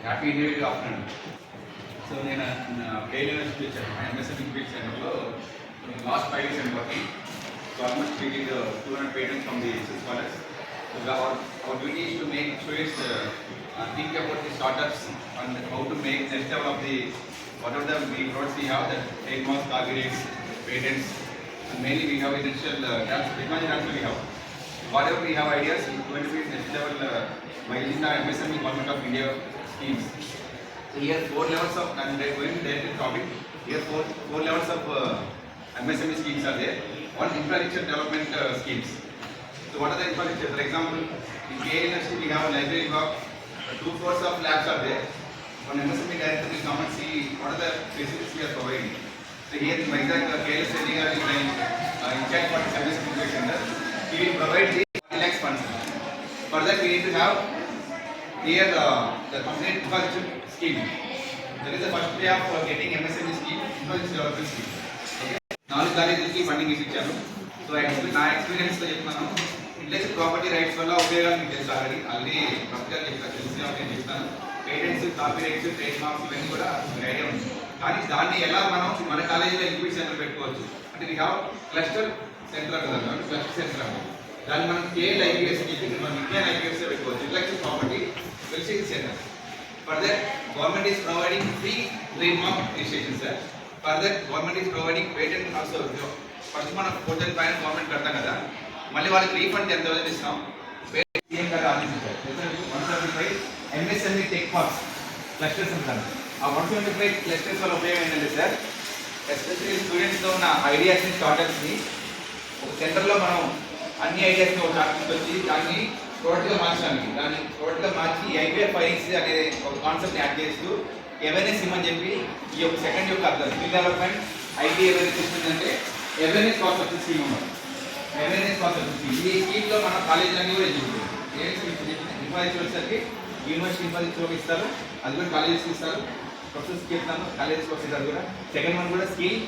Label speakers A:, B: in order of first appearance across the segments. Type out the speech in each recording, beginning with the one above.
A: Happy new year afternoon. So నేను KL university వచ్చాను. MSM ఇంక్విట్ సెంటర్లో last 5 years I'm working. So almost we did 200 patents from the scholars. So our duty is to make students think about the startups and how to make next level of the whatever the products we have, that trademarks, copyrights, patents, and mainly we have essential technology also we have. Whatever we have ideas, it's going to be next level by using our MSME Government of India schemes. So here 4 levels of, and they are going directly to topic. Here 4 levels of MSME schemes are there. One, infrastructure development schemes. So what are the infrastructure? For example, in KL University we have a library block, 2 floors of labs are there. One MSME director will come and see what are the facilities we are providing. So here in Vizag, KL University is in charge for the MSME Innovation Center. He will provide the 1 lakh funds. For that we need to have here the complete infrastructure scheme. That is the first way of getting MSME scheme, infrastructure development scheme. Okay. 4 కాలేజీలకి funding ఇచ్చాను. So నా ఎక్స్పీరియన్స్తో చెప్తున్నాను. Intellectual property rights వల్ల ఉపయోగాలు మీకు తెలుసు. Already professor చెప్తాను, తెలిసిన నేను చెప్తాను. Patents, copy rights, trade marks ఇవన్నీ కూడా ఐడియా ఉంది. కానీ దాన్ని ఎలా మనం మన కాలేజీలో ఇంక్విట్ సెంటర్ పెట్టుకోవచ్చు అంటే వీ హ్యావ్ క్లస్టర్ సెంటర్ అంటారు, క్లస్టర్ సెంటర్ అంటారు. దాన్ని మనం కేఎల్ ఐపీఎస్ చెప్పి మనం ఇండియన్ ఐపీఎస్ పెట్టుకోవచ్చు. Intellectual property welfare centre. For that, government is providing free trademark registration, sir. For that, government is providing patent also. First మనం 4,000 పైన government కడతాం కదా, మళ్ళీ వాళ్ళకి రీఫండ్ 10,000 ఇస్తాం. సీఎం గారు ఆలోచించారు 175 ఎంఎస్ఎంఈ టెక్ పార్క్స్ క్లస్టర్స్ ఉంటారు. ఆ 175 క్లస్టర్స్ వల్ల ఉపయోగం ఏంటంటే సార్, ఎస్పెషల్లీ స్టూడెంట్స్తో ఉన్న ఐడియాస్ని, స్టార్టప్స్ని ఒక సెంటర్లో మనం అన్ని ఐడియాస్ని ఒక చార్ట్ వచ్చి దాన్ని టోటల్గా మార్చడానికి, దాన్ని టోటల్గా మార్చి ఐపీఆర్ ఫైలింగ్స్ అనే ఒక కాన్సెప్ట్ని యాడ్ చేస్తూ అవేర్నెస్ ఇవ్వమని చెప్పి ఈ యొక్క సెకండ్ యొక్క అర్థం స్కిల్ డెవలప్మెంట్ ఐటీ అవేర్నెస్ ఇస్తుందంటే అవేర్నెస్ కాన్సెప్ట్ స్కీమ్ అన్నమాట. అవేర్నెస్ కాన్సెప్ట్ స్కీమ్ ఈ స్కీమ్లో మన కాలేజీలన్నీ కూడా ఎదుగుతుంది. ఏ ఇన్ఫ్రాస్ట్రక్చర్ వచ్చేసరికి యూనివర్సిటీ ఇన్ఫ్రాస్ట్రక్చర్ ఇస్తారు, అది కూడా కాలేజెస్కి ఇస్తారు. ప్రొఫెసర్స్కి చెప్తాను, కాలేజెస్కి వస్తారు కూడా. సెకండ్ వన్ కూడా skill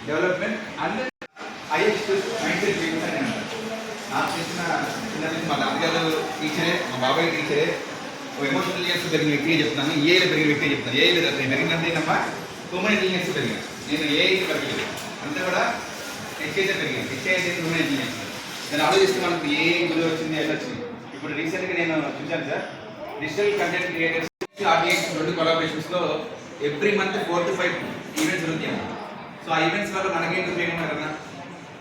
A: development and is mind set building అని అంటారు. నాకు తెలిసిన చిన్నది మా నాన్నగారు టీచరే, మా బాబాయ్ టీచరే. ఒక ఎమోషనల్ ఇయర్స్ పెరిగిన వ్యక్తిగా చెప్తాను, ఏఐలో పెరిగిన వ్యక్తిగా చెప్తాను. ఏఐలో పెరిగినంటే నమ్మ హ్యూమన్ ఇంటెలిజెన్స్ పెరిగాను. నేను ఏఐకి పెరగలేదు, అంతా కూడా హెచ్ఐతే పెరిగాను. హెచ్ఐ అయితే హ్యూమన్ ఇంటెలిజెన్స్. నేను ఆలోచిస్తే మనకు ఏ గురి వచ్చింది, ఎలా వచ్చింది. ఇప్పుడు రీసెంట్గా నేను చూశాను sir, digital content creators RTX 2 కొలాబరేషన్స్లో ఎవ్రీ మంత్ 4 to 5 ఈవెంట్స్ జరుగుతాయి. సో ఆ ఈవెంట్స్ వల్ల మనకేంటి ఉపయోగం కదా,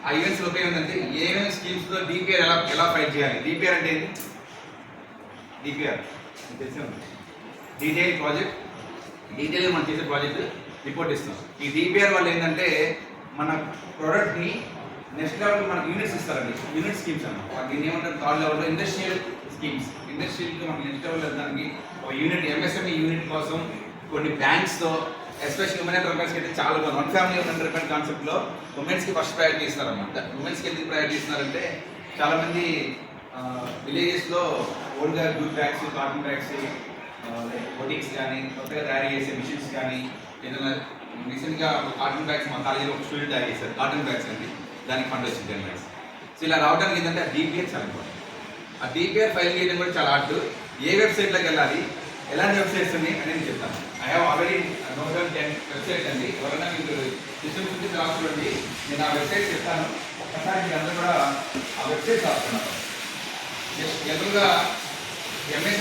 A: ఆ ఈవెంట్స్ ఉపయోగం అంటే ఏమేమి స్కీమ్స్లో డిపిఆర్ ఎలా ఫైట్ చేయాలి. డిపిఆర్ అంటే ఏంటి? డిపిఆర్ తెలిసే ఉంది, డీటెయిల్ ప్రాజెక్ట్. డీటెయిల్గా మనం చేసే ప్రాజెక్ట్ రిపోర్ట్ ఇస్తాం. ఈ డిపిఆర్ వల్ల ఏంటంటే మన ప్రోడక్ట్ని నెక్స్ట్ లెవెల్ మనకు యూనిట్స్ ఇస్తారండి, యూనిట్ స్కీమ్స్ అన్నమాట. దీన్ని ఏమంటారు, 3rd లెవెల్లో ఇండస్ట్రియల్ స్కీమ్స్. ఇండస్ట్రియల్కి మనకి నెక్స్ట్ లెవెల్ వెళ్తానికి ఒక యూనిట్, ఎంఎస్ఎంఈ యూనిట్ కోసం కొన్ని బ్యాంక్స్తో, ఎస్పెషల్లీ ఉమెన్ ఎంటర్ప్రైజ్కి అయితే చాలా బాగుంది. 1 family of enterprise కాన్సెప్ట్లో ఉమెన్స్కి ఫస్ట్ ప్రయారిటీ ఇస్తారన్నమాట. ఉమెన్స్కి ఎందుకు ప్రయారిటీ ఇస్తున్నారంటే చాలామంది విలేజెస్లో ఓల్డ్గా jute bags, cotton bags, boutiques కానీ, కొత్తగా తయారు చేసే మిషన్స్ కానీ, ఏదైనా రీసెంట్గా కాటన్ బ్యాగ్స్ మా కాలేజీలో ఒక స్టూడెంట్ తయారు చేశారు. కాటన్ బ్యాగ్స్ అండి, దానికి ఫండ్ వచ్చింది 10 lakhs. సో ఇలా రావడానికి ఏంటంటే ఆ డిపిఆర్ చాలా ఇంపార్టెంట్. ఆ డిపిఆర్ ఫైల్ చేయడం కూడా చాలా హార్డ్. ఏ వెబ్సైట్లోకి వెళ్ళాలి, ఎలాంటి వెబ్సైట్స్ ఉన్నాయి అనేది చెప్తాను. ఐ హ్యావ్ ఆల్రెడీ 10 వెబ్సైట్స్ అండి. ఎవరైనా మీకు సిస్టమ్ గురించి రాసుకోండి, నేను ఆ వెబ్సైట్ చెప్తాను. ఒక్కసారి మీరు అందరూ కూడా ఆ వెబ్సైట్ రాసుకున్నారు. జనరల్గా ఎంఎస్